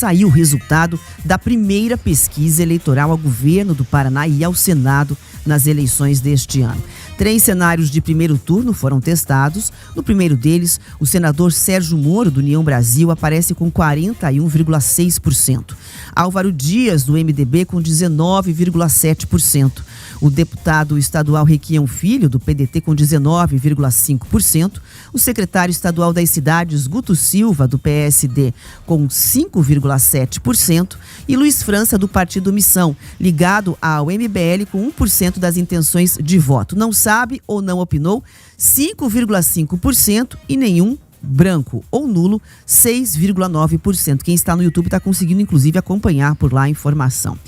saiu o resultado da primeira pesquisa eleitoral ao governo do Paraná e ao Senado nas eleições deste ano. 3 cenários de primeiro turno foram testados. No primeiro deles, o senador Sérgio Moro, do União Brasil, aparece com 41,6%. Álvaro Dias, do MDB, com 19,7%. O deputado estadual Requião Filho, do PDT, com 19,5%. O secretário estadual das cidades, Guto Silva, do PSD, com 5,7%. E Luiz França, do Partido Missão, ligado ao MBL, com 1% das intenções de voto. Não sabe ou não opinou, 5,5% e nenhum branco ou nulo, 6,9%. Quem está no YouTube está conseguindo, inclusive, acompanhar por lá a informação.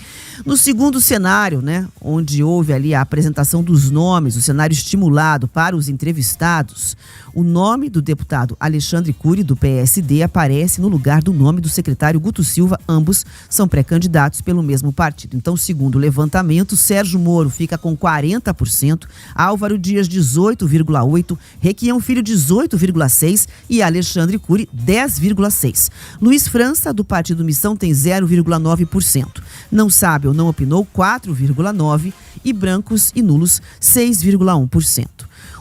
No segundo cenário, onde houve ali a apresentação dos nomes, o cenário estimulado para os entrevistados, o nome do deputado Alexandre Cury, do PSD, aparece no lugar do nome do secretário Guto Silva. Ambos são pré-candidatos pelo mesmo partido. Então, segundo o levantamento, Sérgio Moro fica com 40%, Álvaro Dias 18,8%, Requião Filho 18,6% e Alexandre Cury 10,6%. Luiz França, do Partido Missão, tem 0,9%. Não sabe ou não opinou, 4,9%. E brancos e nulos, 6,1%.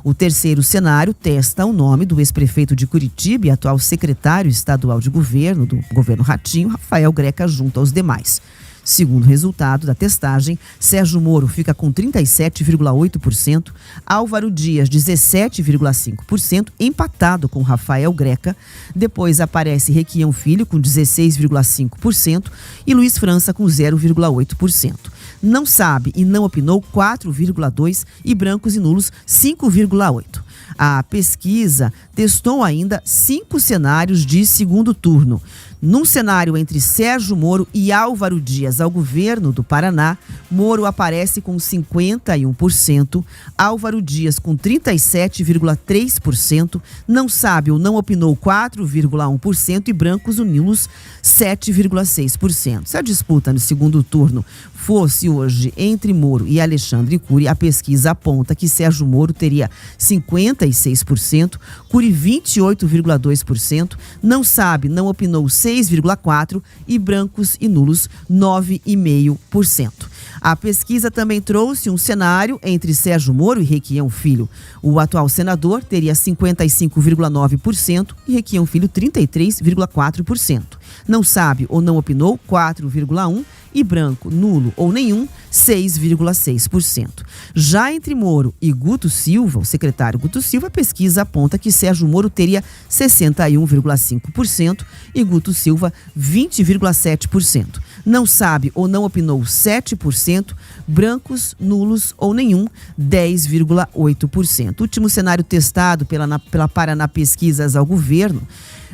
O terceiro cenário testa o nome do ex-prefeito de Curitiba e atual secretário estadual de governo, do governo Ratinho, Rafael Greca, junto aos demais. Segundo o resultado da testagem, Sérgio Moro fica com 37,8%, Álvaro Dias 17,5%, empatado com Rafael Greca. Depois aparece Requião Filho com 16,5% e Luiz França com 0,8%. Não sabe e não opinou, 4,2% e brancos e nulos 5,8%. A pesquisa testou ainda 5 cenários de segundo turno. Num cenário entre Sérgio Moro e Álvaro Dias ao governo do Paraná, Moro aparece com 51%, Álvaro Dias com 37,3%, não sabe ou não opinou 4,1% e brancos e nulos 7,6%. Se a disputa no segundo turno fosse hoje entre Moro e Alexandre Cury, a pesquisa aponta que Sérgio Moro teria 56%, Cury 28,2%, não sabe, não opinou 6,4% e brancos e nulos 9,5%. A pesquisa também trouxe um cenário entre Sérgio Moro e Requião Filho. O atual senador teria 55,9% e Requião Filho 33,4%. Não sabe ou não opinou, 4,1%. E branco, nulo ou nenhum, 6,6%. Já entre Moro e Guto Silva, o secretário Guto Silva, a pesquisa aponta que Sérgio Moro teria 61,5% e Guto Silva 20,7%. Não sabe ou não opinou, 7%, brancos, nulos ou nenhum, 10,8%. O último cenário testado pela Paraná Pesquisas ao governo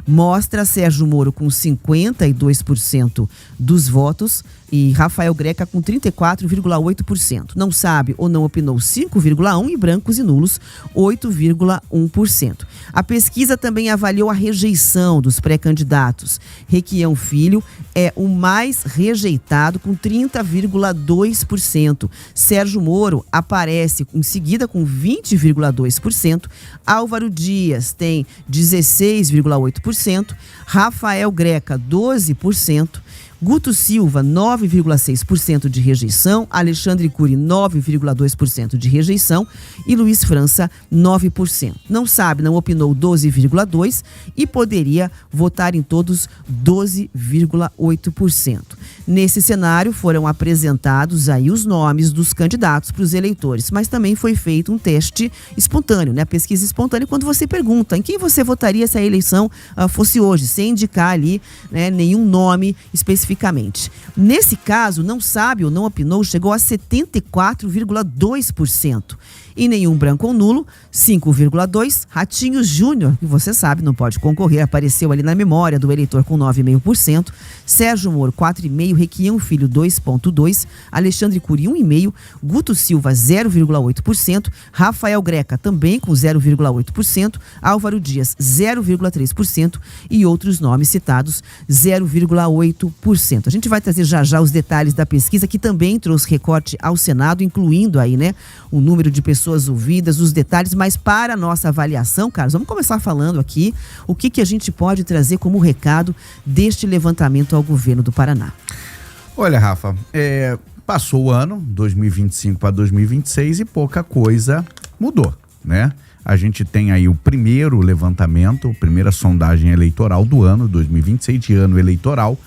mostra Sérgio Moro com 52% dos votos e Rafael Greca com 34,8%. Não sabe ou não opinou, 5,1% e brancos e nulos 8,1%. A pesquisa também avaliou a rejeição dos pré-candidatos. Requião Filho é o mais rejeitado com 30,2%. Sérgio Moro aparece em seguida com 20,2%. Álvaro Dias tem 16,8%. Rafael Greca, 12%. Guto Silva, 9,6% de rejeição, Alexandre Cury, 9,2% de rejeição e Luiz França, 9%. Não sabe, não opinou, 12,2% e poderia votar em todos, 12,8%. Nesse cenário foram apresentados aí os nomes dos candidatos para os eleitores, mas também foi feito um teste espontâneo, a pesquisa espontânea, quando você pergunta em quem você votaria se a eleição fosse hoje, sem indicar ali nenhum nome especificamente. Nesse caso, não sabe ou não opinou, chegou a 74,2%. E nenhum branco ou nulo, 5,2%. Ratinho Júnior, que você sabe, não pode concorrer, apareceu ali na memória do eleitor com 9,5%. Sérgio Moro, 4,5%. Requião Filho, 2,2%. Alexandre Cury, 1,5%. Guto Silva, 0,8%. Rafael Greca, também com 0,8%. Álvaro Dias, 0,3%. E outros nomes citados, 0,8%. A gente vai trazer já os detalhes da pesquisa, que também trouxe recorte ao Senado, incluindo aí, o número de pessoas pessoas ouvidas, os detalhes, mas para a nossa avaliação, Carlos, vamos começar falando aqui o que a gente pode trazer como recado deste levantamento ao governo do Paraná. Olha, Rafa, passou o ano, 2025 para 2026, e pouca coisa mudou, né? A gente tem aí o primeiro levantamento, a primeira sondagem eleitoral do ano, 2026, de ano eleitoral,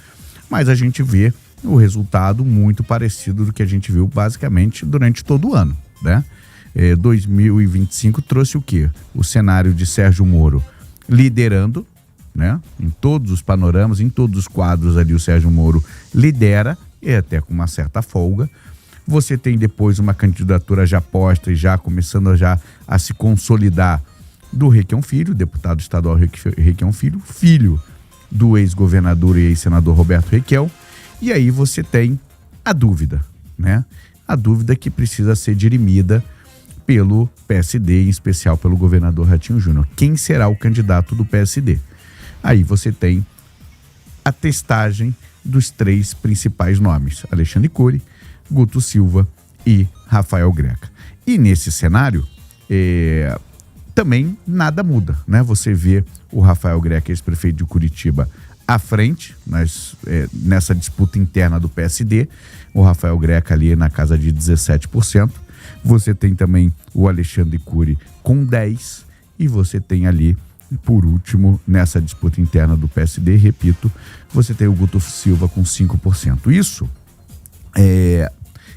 mas a gente vê o resultado muito parecido do que a gente viu basicamente durante todo o ano, né? 2025 trouxe o quê? O cenário de Sérgio Moro liderando, né? Em todos os panoramas, em todos os quadros ali, o Sérgio Moro lidera, e até com uma certa folga. Você tem depois uma candidatura já posta e já começando a se consolidar do Requião Filho, deputado estadual Requião Filho, filho do ex-governador e ex-senador Roberto Requião. E aí você tem a dúvida, né? A dúvida que precisa ser dirimida pelo PSD, em especial pelo governador Ratinho Júnior. Quem será o candidato do PSD? Aí você tem a testagem dos três principais nomes: Alexandre Cury, Guto Silva e Rafael Greca. E nesse cenário, também nada muda, né? Você vê o Rafael Greca, ex-prefeito de Curitiba, à frente, nessa disputa interna do PSD, o Rafael Greca ali na casa de 17%. Você tem também o Alexandre Cury com 10%, e você tem ali, por último, nessa disputa interna do PSD, repito, você tem o Guto Silva com 5%. Isso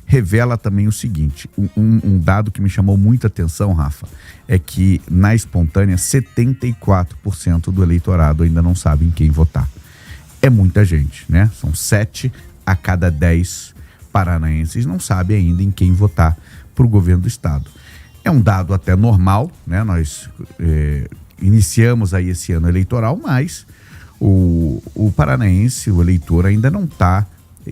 revela também o seguinte, um dado que me chamou muita atenção, Rafa, é que na espontânea 74% do eleitorado ainda não sabe em quem votar. É muita gente, né? São 7 a cada 10 paranaenses não sabem ainda em quem votar para o governo do estado. É um dado até normal, né? Nós iniciamos aí esse ano eleitoral, mas o paranaense, o eleitor, ainda não está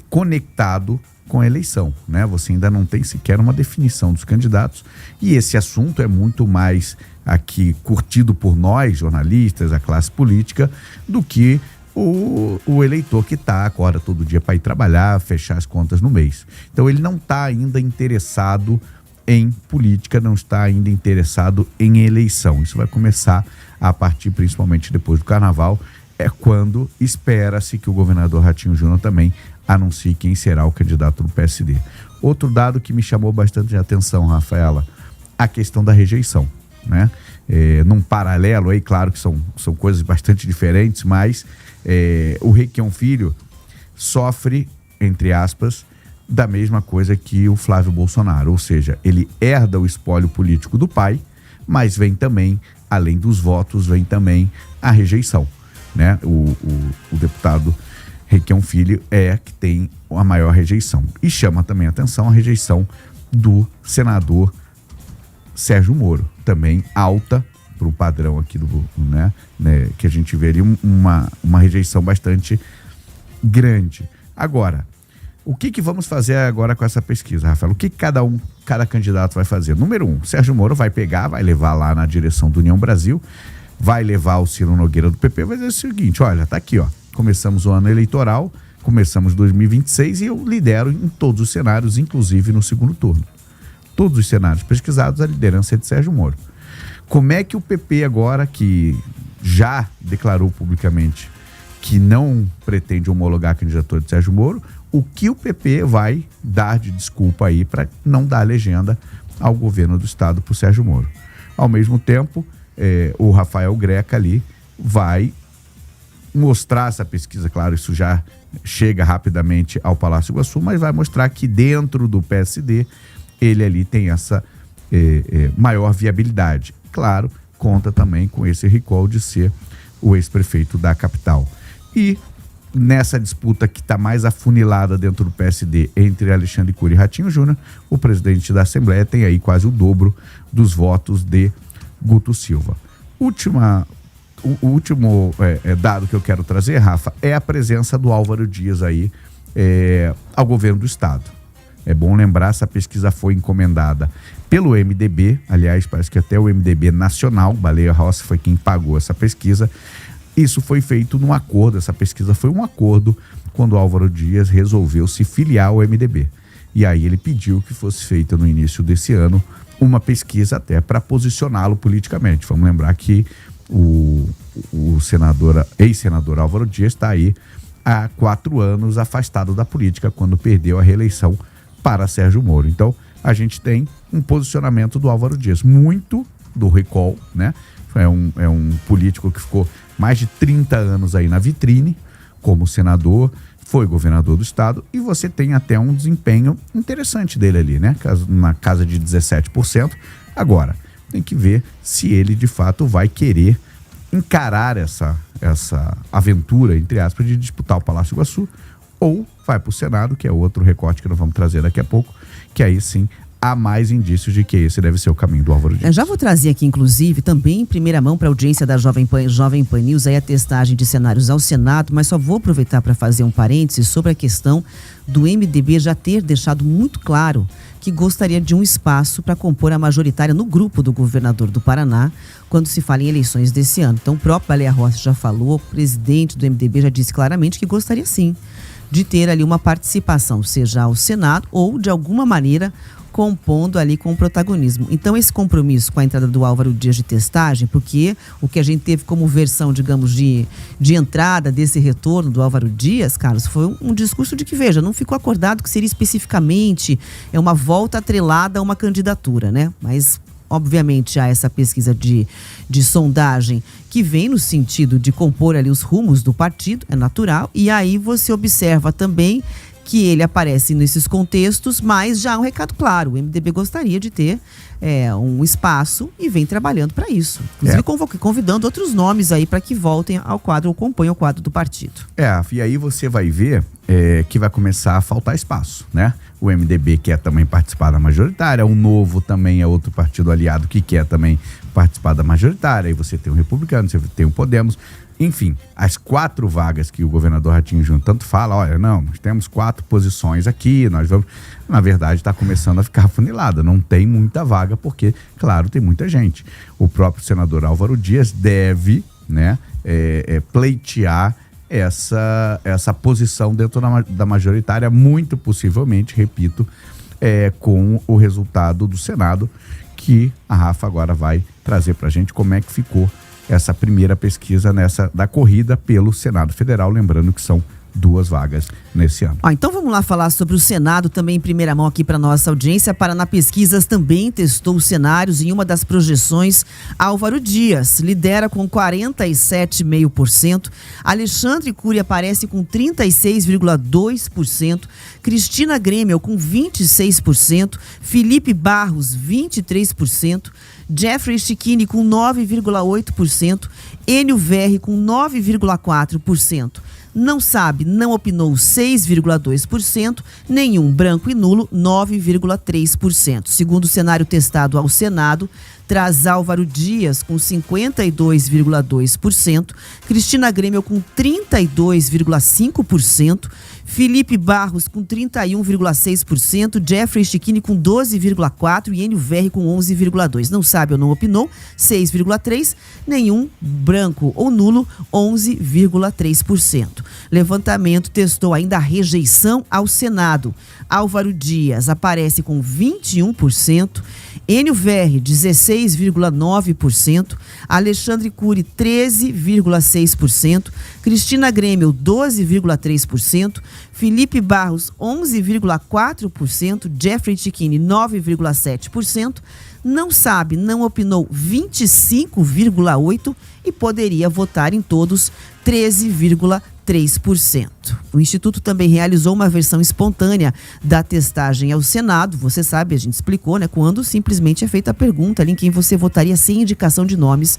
conectado com a eleição, né? Você ainda não tem sequer uma definição dos candidatos, e esse assunto é muito mais aqui curtido por nós, jornalistas, a classe política, do que o eleitor que acorda todo dia para ir trabalhar, fechar as contas no mês. Então ele não está ainda interessado em política, não está ainda interessado em eleição. Isso vai começar a partir principalmente depois do carnaval, é quando espera-se que o governador Ratinho Júnior também anuncie quem será o candidato do PSD. Outro dado que me chamou bastante atenção, Rafaela, a questão da rejeição, né? Num paralelo aí, claro que são coisas bastante diferentes, mas o Requião Filho sofre, entre aspas, da mesma coisa que o Flávio Bolsonaro, ou seja, ele herda o espólio político do pai, mas vem também, além dos votos, vem também a rejeição, né? O deputado Requião Filho que tem a maior rejeição. E chama também a atenção a rejeição do senador Sérgio Moro, também alta para o padrão aqui né, que a gente vê ali, uma rejeição bastante grande. Agora, o que vamos fazer agora com essa pesquisa, Rafael? O que cada candidato vai fazer? Número 1, Sérgio Moro vai levar lá na direção do União Brasil, vai levar o Ciro Nogueira do PP, vai dizer o seguinte: olha, tá aqui, ó, começamos o ano eleitoral, começamos 2026 e eu lidero em todos os cenários, inclusive no segundo turno. Todos os cenários pesquisados, a liderança é de Sérgio Moro. Como é que o PP agora, que já declarou publicamente que não pretende homologar a candidatura de Sérgio Moro, o que o PP vai dar de desculpa aí para não dar legenda ao governo do estado por Sérgio Moro? Ao mesmo tempo, o Rafael Greca ali vai mostrar essa pesquisa, claro, isso já chega rapidamente ao Palácio Iguaçu, mas vai mostrar que dentro do PSD ele ali tem essa maior viabilidade. Claro, conta também com esse recall de ser o ex-prefeito da capital. E nessa disputa que está mais afunilada dentro do PSD entre Alexandre Cury e Ratinho Júnior, o presidente da Assembleia tem aí quase o dobro dos votos de Guto Silva. O último dado que eu quero trazer, Rafa, é a presença do Álvaro Dias aí ao governo do estado. É bom lembrar, essa pesquisa foi encomendada pelo MDB, aliás, parece que até o MDB nacional, Baleia Rossi, foi quem pagou essa pesquisa. Isso foi feito num acordo, essa pesquisa foi um acordo quando o Álvaro Dias resolveu se filiar ao MDB. E aí ele pediu que fosse feita no início desse ano uma pesquisa até para posicioná-lo politicamente. Vamos lembrar que o ex-senador Álvaro Dias está aí há 4 anos afastado da política quando perdeu a reeleição para Sérgio Moro. Então, a gente tem um posicionamento do Álvaro Dias, muito do recall, né? É um político que ficou mais de 30 anos aí na vitrine como senador, foi governador do estado, e você tem até um desempenho interessante dele ali, né? Na casa de 17%. Agora, tem que ver se ele de fato vai querer encarar essa aventura, entre aspas, de disputar o Palácio Iguaçu, ou vai para o Senado, que é outro recorte que nós vamos trazer daqui a pouco, que aí sim há mais indícios de que esse deve ser o caminho do Álvaro Dias. Eu já vou trazer aqui, inclusive, também em primeira mão para a audiência da Jovem Pan News, aí a testagem de cenários ao Senado, mas só vou aproveitar para fazer um parênteses sobre a questão do MDB já ter deixado muito claro que gostaria de um espaço para compor a majoritária no grupo do governador do Paraná, quando se fala em eleições desse ano. Então, o próprio Baleia Rossi já falou, o presidente do MDB já disse claramente que gostaria sim de ter ali uma participação, seja ao Senado ou, de alguma maneira, compondo ali com o protagonismo. Então, esse compromisso com a entrada do Álvaro Dias de testagem, porque o que a gente teve como versão, digamos, de entrada desse retorno do Álvaro Dias, Carlos, foi um discurso de que, veja, não ficou acordado que seria especificamente uma volta atrelada a uma candidatura, né? Mas, obviamente, há essa pesquisa de sondagem que vem no sentido de compor ali os rumos do partido, é natural, e aí você observa também que ele aparece nesses contextos, mas já há um recado claro. O MDB gostaria de ter um espaço e vem trabalhando para isso. Inclusive convidando outros nomes aí para que voltem ao quadro ou componham o quadro do partido. E aí você vai ver que vai começar a faltar espaço, né? O MDB quer também participar da majoritária, o Novo também é outro partido aliado que quer também participar da majoritária, aí você tem o Republicano, você tem o Podemos. Enfim, as 4 vagas que o governador Ratinho Júnior tanto fala, olha, não, nós temos 4 posições aqui, nós vamos... Na verdade, está começando a ficar afunilada, não tem muita vaga, porque, claro, tem muita gente. O próprio senador Álvaro Dias deve, né, pleitear essa posição dentro da majoritária, muito possivelmente, repito, com o resultado do Senado, que a Rafa agora vai trazer para a gente como é que ficou essa primeira pesquisa da corrida pelo Senado Federal, lembrando que são 2 vagas nesse ano. Então vamos lá falar sobre o Senado também em primeira mão aqui para nossa audiência. Paraná Pesquisas também testou os cenários em uma das projeções. Álvaro Dias lidera com 47,5%, Alexandre Cury aparece com 36,2%, Cristina Grêmio com 26%, Felipe Barros 23%, Jeffrey Stichini com 9,8%, Enio Verri com 9,4%. Não sabe, não opinou 6,2%, nenhum branco e nulo 9,3%. Segundo o cenário testado ao Senado, traz Álvaro Dias com 52,2%, Cristina Grêmio com 32,5%, Felipe Barros com 31,6%, Jeffrey Stichini com 12,4% e Enio Verri com 11,2%. Não sabe ou não opinou, 6,3%, nenhum branco ou nulo, 11,3%. Levantamento testou ainda a rejeição ao Senado. Álvaro Dias aparece com 21%, Enio Verri 16,9%, Alexandre Cury 13,6%, Cristina Grêmio 12,3%, Felipe Barros 11,4%, Jeffrey Stichini 9,7%, não sabe, não opinou 25,8% e poderia votar em todos 13,3%. O Instituto também realizou uma versão espontânea da testagem ao Senado. Você sabe, a gente explicou, né? Quando simplesmente é feita a pergunta ali em quem você votaria sem indicação de nomes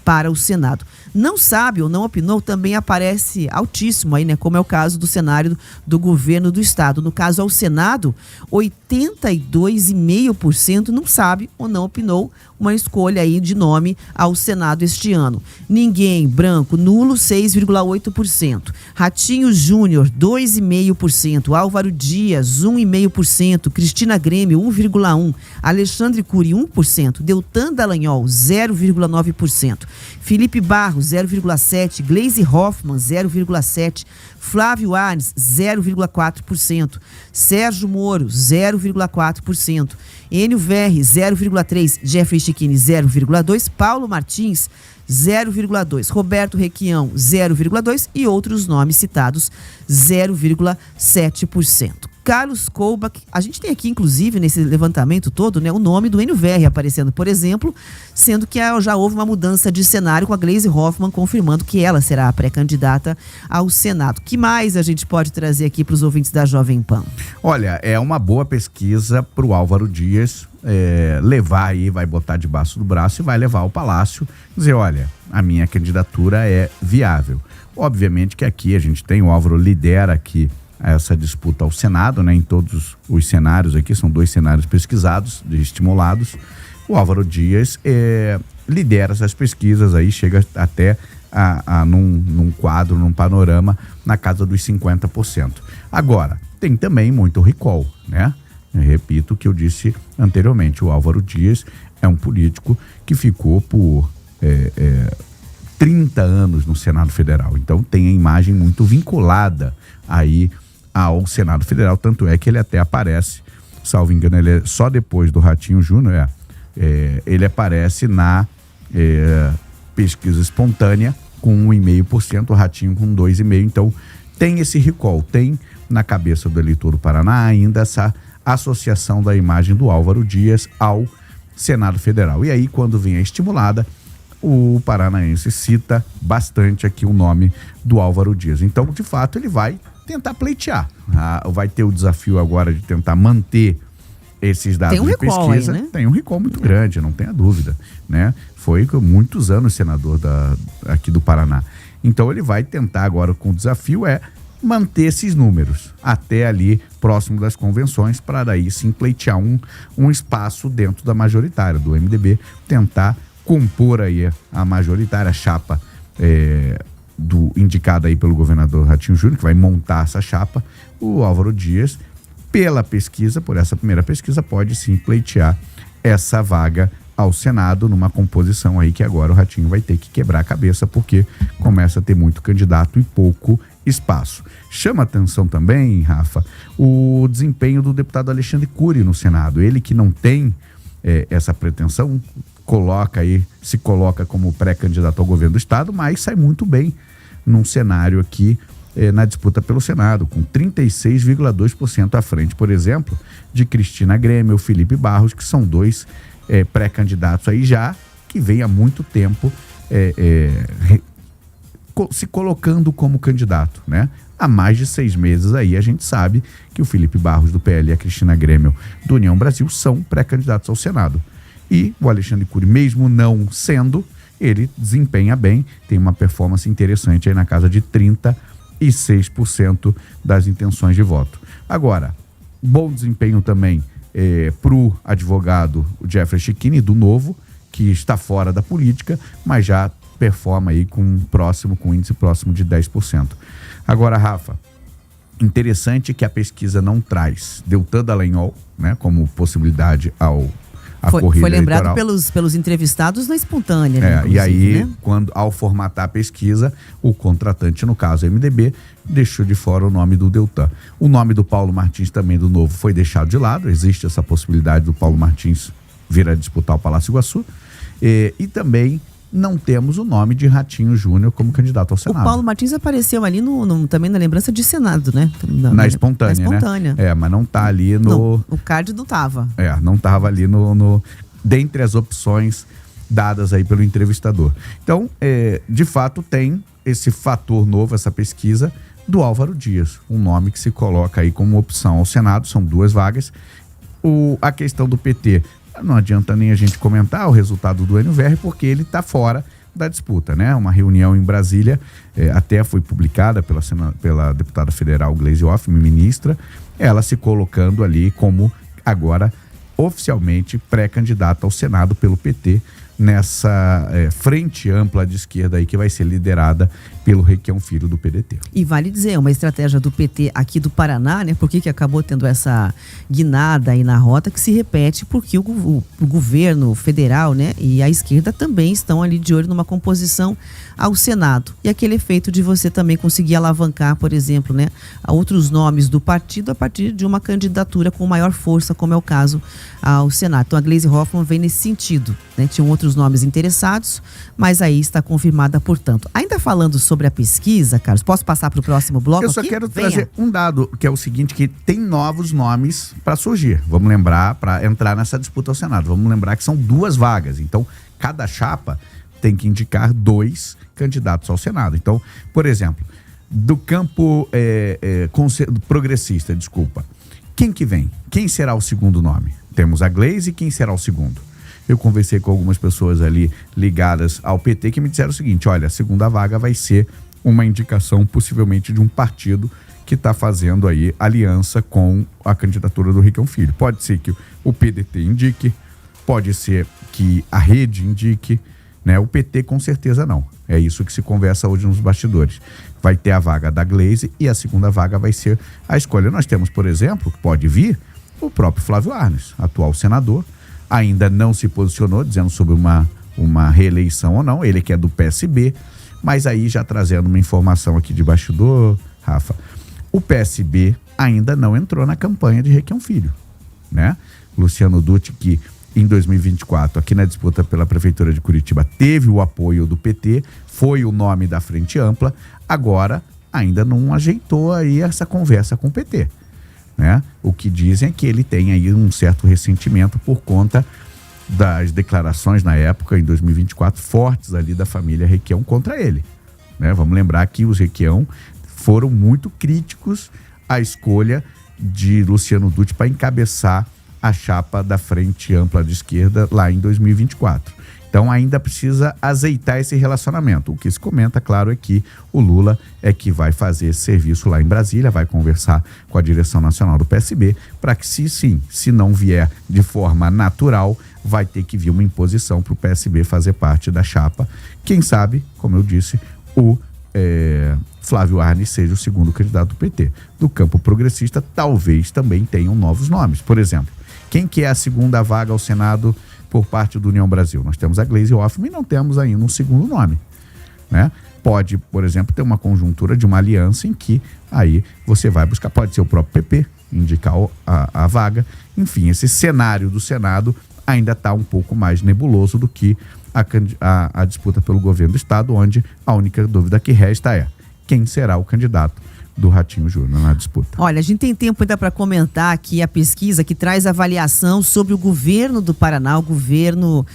para o Senado. Não sabe ou não opinou também aparece altíssimo aí, né? Como é o caso do cenário do governo do estado. No caso ao Senado, 82,5% não sabe ou não opinou uma escolha aí de nome ao Senado este ano. Ninguém, branco, nulo, 6,8%. Ratinho Júnior, 2,5%. Álvaro Dias, 1,5%. Cristina Grêmio, 1,1%. Alexandre Cury, 1%. Deltan Dallagnol, 0,9%. Felipe Barros, 0,7%. Gleisi Hoffmann, 0,7%. Flávio Arnes, 0,4%. Sérgio Moro, 0,4%. Enio Verri, 0,3%. Jeffrey Chiquini, 0,2%. Paulo Martins, 0,2%. Roberto Requião, 0,2%. E outros nomes citados, 0,7%. Carlos Koubach, a gente tem aqui, inclusive, nesse levantamento todo, né, o nome do Enio Verri aparecendo, por exemplo, sendo que já houve uma mudança de cenário com a Gleisi Hoffmann confirmando que ela será a pré-candidata ao Senado. Que mais a gente pode trazer aqui para os ouvintes da Jovem Pan? Olha, é uma boa pesquisa para o Álvaro Dias levar aí, vai botar debaixo do braço e vai levar ao Palácio, dizer, olha, a minha candidatura é viável. Obviamente que aqui a gente tem, o Álvaro lidera aqui essa disputa ao Senado, né? Em todos os cenários aqui, são 2 cenários pesquisados, estimulados. O Álvaro Dias lidera essas pesquisas aí, chega até num quadro, num panorama, na casa dos 50%. Agora, tem também muito recall, né? Eu repito o que eu disse anteriormente, o Álvaro Dias é um político que ficou por 30 anos no Senado Federal, então tem a imagem muito vinculada aí ao Senado Federal, tanto é que ele até aparece, salvo engano, ele é só depois do Ratinho Júnior, ele aparece na pesquisa espontânea com 1,5%, o Ratinho com 2,5%, então tem esse recall, tem na cabeça do eleitor do Paraná ainda essa associação da imagem do Álvaro Dias ao Senado Federal. E aí, quando vem a estimulada, o paranaense cita bastante aqui o nome do Álvaro Dias. Então, de fato, ele vai tentar pleitear. Vai ter o desafio agora de tentar manter esses dados de pesquisa. Aí, né? Tem um recall muito grande, não tenha dúvida, né? Foi muitos anos senador aqui do Paraná. Então ele vai tentar agora, com o desafio manter esses números até ali próximo das convenções, para daí sim pleitear um espaço dentro da majoritária do MDB, tentar compor aí a majoritária, a chapa indicada aí pelo governador Ratinho Júnior, que vai montar essa chapa. O Álvaro Dias, pela pesquisa, por essa primeira pesquisa, pode sim pleitear essa vaga ao Senado, numa composição aí que agora o Ratinho vai ter que quebrar a cabeça, porque começa a ter muito candidato e pouco espaço. Chama atenção também, Rafa, o desempenho do deputado Alexandre Cury no Senado. Ele que não tem essa pretensão, se coloca como pré-candidato ao governo do estado, mas sai muito bem num cenário aqui na disputa pelo Senado, com 36,2% à frente, por exemplo, de Cristina Grêmio, Felipe Barros, que são 2 pré-candidatos aí já, que vem há muito tempo se colocando como candidato, né? Há mais de 6 meses aí a gente sabe que o Felipe Barros do PL e a Cristina Grêmio do União Brasil são pré-candidatos ao Senado. E o Alexandre Cury, mesmo não sendo, ele desempenha bem, tem uma performance interessante aí na casa de 36% das intenções de voto. Agora, bom desempenho também para o advogado Jeffrey Chiquini, do Novo, que está fora da política, mas já performa aí com índice próximo de 10%. Agora, Rafa, interessante que a pesquisa não traz Deltan Dallagnol, né, como possibilidade a corrida foi lembrado eleitoral. pelos entrevistados na espontânea. E aí, né? ao formatar a pesquisa, o contratante, no caso o MDB, deixou de fora o nome do Deltan. O nome do Paulo Martins, também do Novo, foi deixado de lado. Existe essa possibilidade do Paulo Martins vir a disputar o Palácio Iguaçu. E também não temos o nome de Ratinho Júnior como candidato ao Senado. O Paulo Martins apareceu ali também na lembrança de Senado, né? Na espontânea, né? Mas não tá ali no... Não, o card não tava. Não tava ali dentre as opções dadas aí pelo entrevistador. Então, de fato, tem esse fator novo, essa pesquisa do Álvaro Dias, um nome que se coloca aí como opção ao Senado, são 2 vagas. A questão do PT, não adianta nem a gente comentar o resultado do Enio Verri, porque ele está fora da disputa, né? Uma reunião em Brasília, até foi publicada pela deputada federal Gleisi Hoffmann, ministra, ela se colocando ali como agora oficialmente pré-candidata ao Senado pelo PT, nessa frente ampla de esquerda aí que vai ser liderada pelo Requião Filho do PDT. E vale dizer, uma estratégia do PT aqui do Paraná, né? Por que acabou tendo essa guinada aí na rota, que se repete porque o governo federal, né, e a esquerda também estão ali de olho numa composição ao Senado. E aquele efeito de você também conseguir alavancar, por exemplo, né, a outros nomes do partido a partir de uma candidatura com maior força, como é o caso ao Senado. Então a Gleisi Hoffmann vem nesse sentido, né? Tinham outros nomes interessados, mas aí está confirmada, portanto. Ainda falando sobre a pesquisa, Carlos, posso passar para o próximo bloco? Eu só quero trazer um dado, que é o seguinte, que tem novos nomes para surgir. Vamos lembrar, para entrar nessa disputa ao Senado, vamos lembrar que são 2 vagas. Então, cada chapa tem que indicar 2 candidatos ao Senado. Então, por exemplo, do campo progressista, quem que vem? Quem será o segundo nome? Temos a Gleisi, quem será o segundo? Eu conversei com algumas pessoas ali ligadas ao PT que me disseram o seguinte: olha, a segunda vaga vai ser uma indicação possivelmente de um partido que está fazendo aí aliança com a candidatura do Requião Filho. Pode ser que o PDT indique, pode ser que a rede indique, né? O PT com certeza não. É isso que se conversa hoje nos bastidores. Vai ter a vaga da Gleisi e a segunda vaga vai ser a escolha. Nós temos, por exemplo, que pode vir o próprio Flávio Arnes, atual senador, ainda não se posicionou dizendo sobre uma reeleição ou não, ele que é do PSB, mas aí já trazendo uma informação aqui de bastidor, Rafa, o PSB ainda não entrou na campanha de Requião Filho, né? Luciano Dutti, que em 2024, aqui na disputa pela Prefeitura de Curitiba, teve o apoio do PT, foi o nome da Frente Ampla, agora ainda não ajeitou aí essa conversa com o PT. Né? O que dizem é que ele tem aí um certo ressentimento por conta das declarações na época, em 2024, fortes ali da família Requião contra ele. Né? Vamos lembrar que os Requião foram muito críticos à escolha de Luciano Dutti para encabeçar a chapa da Frente Ampla de Esquerda lá em 2024. Então ainda precisa azeitar esse relacionamento. O que se comenta, claro, é que o Lula é que vai fazer esse serviço lá em Brasília, vai conversar com a direção nacional do PSB, para que se não vier de forma natural, vai ter que vir uma imposição para o PSB fazer parte da chapa. Quem sabe, como eu disse, o Flávio Arnes seja o segundo candidato do PT. Do campo progressista, talvez também tenham novos nomes. Por exemplo, quem que é a segunda vaga ao Senado por parte do União Brasil? Nós temos a Gleisi Hoffmann e não temos ainda um segundo nome, né? Pode, por exemplo, ter uma conjuntura de uma aliança em que aí você vai buscar, pode ser o próprio PP indicar a vaga. Enfim, esse cenário do Senado ainda está um pouco mais nebuloso do que a disputa pelo governo do Estado, onde a única dúvida que resta é quem será o candidato do Ratinho Júnior na disputa. Olha, a gente tem tempo ainda para comentar aqui a pesquisa que traz avaliação sobre o governo do Paraná, o governo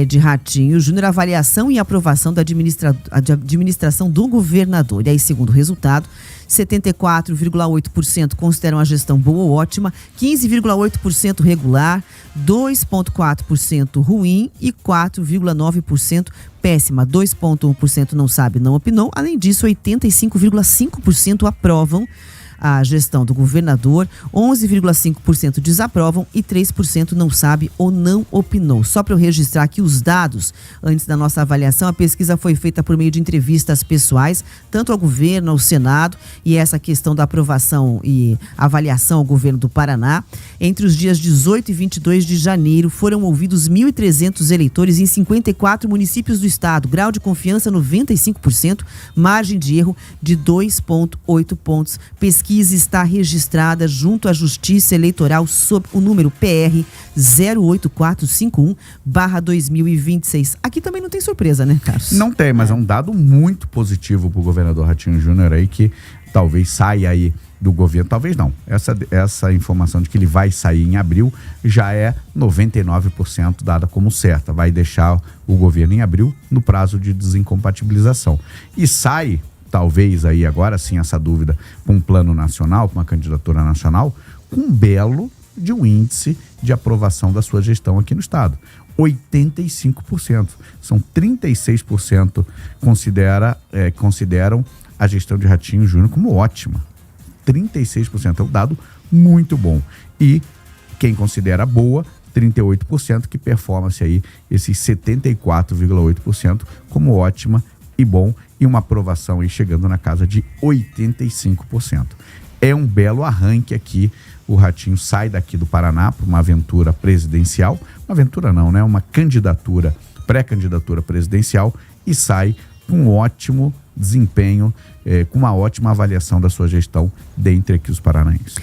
de Ratinho Júnior, avaliação e aprovação da administração do governador. E aí, segundo o resultado, 74,8% consideram a gestão boa ou ótima, 15,8% regular, 2,4% ruim e 4,9% péssima. 2,1% não sabe, não opinou. Além disso, 85,5% aprovam a gestão do governador, 11,5% desaprovam e 3% não sabe ou não opinou. Só para eu registrar aqui os dados, antes da nossa avaliação, a pesquisa foi feita por meio de entrevistas pessoais, tanto ao governo, ao Senado, e essa questão da aprovação e avaliação ao governo do Paraná. Entre os dias 18 e 22 de janeiro, foram ouvidos 1.300 eleitores em 54 municípios do estado. Grau de confiança 95%, margem de erro de 2,8 pontos. Pesquisa está registrada junto à Justiça Eleitoral sob o número PR 08451/2026. Aqui também não tem surpresa, né, Carlos? Não tem, mas é um dado muito positivo para o governador Ratinho Júnior aí, que talvez saia aí do governo, talvez não. Essa informação de que ele vai sair em abril já é 99% dada como certa. Vai deixar o governo em abril no prazo de desincompatibilização. E sai, talvez aí agora sim, essa dúvida, com um plano nacional, com uma candidatura nacional, com um belo de um índice de aprovação da sua gestão aqui no estado. 85%. São 36% consideram a gestão de Ratinho Júnior como ótima. 36% é um dado muito bom. E quem considera boa, 38%, que performa-se aí esses 74,8% como ótima e bom, e uma aprovação aí chegando na casa de 85%. É um belo arranque aqui. O Ratinho sai daqui do Paraná para uma aventura presidencial, uma aventura não, né? Uma candidatura, pré-candidatura presidencial, e sai com um ótimo desempenho, com uma ótima avaliação da sua gestão dentre aqui os paranaenses.